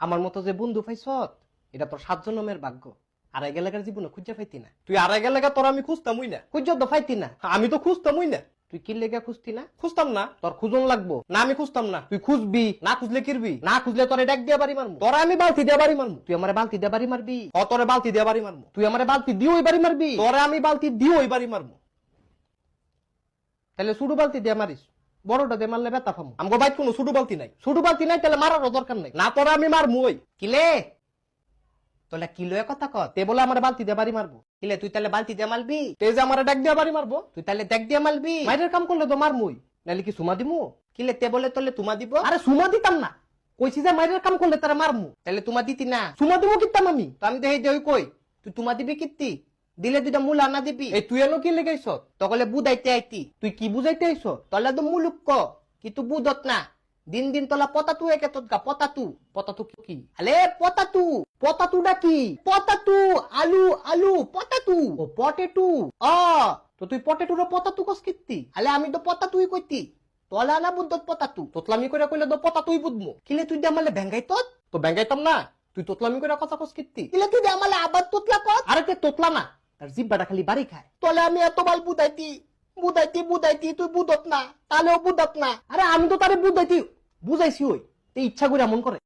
আমার মতো যে বন্ধু পাইছ এটা তোর 7 জন্মের ভাগ্য। আড়াই গেলাকার জীবনে খুঁজে পাইতি না। তুই আড়াই গেলে তোর আমি খুঁজতামই না। খুঁজে তো পাইতি না। আমি তো খুঁজতামই না। তুই কি লেগে খুঁজতি না? খুঁজতাম না। তোর খুঁজন লাগবো না আমি খুঁজতাম না। তুই খুঁজবি। না খুঁজলে কিরবি? না খুঁজলে তোরে ডাক দিয়ে বাড়ি মারমু। তোরা আমি বালতি দিয়ে বাড়ি মারমু। তুই আমারে বালতি দিয়ে বাড়ি মারবি। তোরে বালতি দিয়ে বাড়ি মারমু। তুই আমারে বালতি দিয়ে ওই বাড়ি মারবি। তোরে আমি বালতি দিয়ে ওই বাড়ি মারমু। তাহলে ছোট বালতি দিয়ে মারিস, বড়টা দিয়ে মারলে ব্যথা পামু। আমগো বাইক কোনো ছোট বালতি নাই। ছোট বালতি নাই তাহলে মারারও দরকার নাই। না তোরা আমি মারমু। ওই কিলে তোলা কিলো কথা কত তে বলে আমার বালতি দিয়ে বাড়ি মারবো। কিলে তুই তাহলে বালতি দিয়ে মারবি? তুই যে আমার ডাক দিয়ে বাড়ি মারবো। তুই তাহলে দেখ দিয়ে মারবি। মাইরের কাম করলে তো মারমুই, নাহলে কি সুমা দিমু? কিলে তে বলে তোলে তুমা দিব? আরে সুমা দিতাম না, কইছি যে মাইরের কাম করলে তারা মারমু। তাহলে তুমা দিতি না? সুমা দিব কিতাম আমি তো। আমি তো হেই দেই কই তুই তুমা দিবি কিত্তি? দিলে দুইটা মূল আনা দিবি। এই তুই এলো কি লেগাইছ? তকলে বুঝাইতে আইতি। তুই কি বুঝাইতে আইছ? তলে তো মুলুক ক কিন্তু বুঝত না। দিন দিন তোলা পতাতু একে তোৎকা পতাতু। পতাতু কি? আলে পতাতু। পতাতুটা কি? পতাতু আলু আলু পতাতু। ও পটেটু। তো তুই পটেটুর পতাতু কস কিত্তি? আলে আমি তো পতাতুই কইতি, তলা না বুদ্ধত পতাতু। তোতলামি করে কইলে তো পতা তুই বুঝমু। কিলে তুই আমালে ভেঙ্গাই তত তো ব্যাঙ্গাইতাম না। তুই তোতলামি করে কথা কস কিত্তি? কিলে তুই আমালে আবার তোতলা কত? আরে তে তোতলা না, তার জিব্বাটা খালি বাড়ি খায়। তলে আমি এত বাল বুঝাইতি বুঝাইতি বুঝাইতি তুই বুঝত না, তাহলেও বুঝত না। আরে আমি তো তারে বুঝাইছি ওই, তে ইচ্ছা করে এমন করে।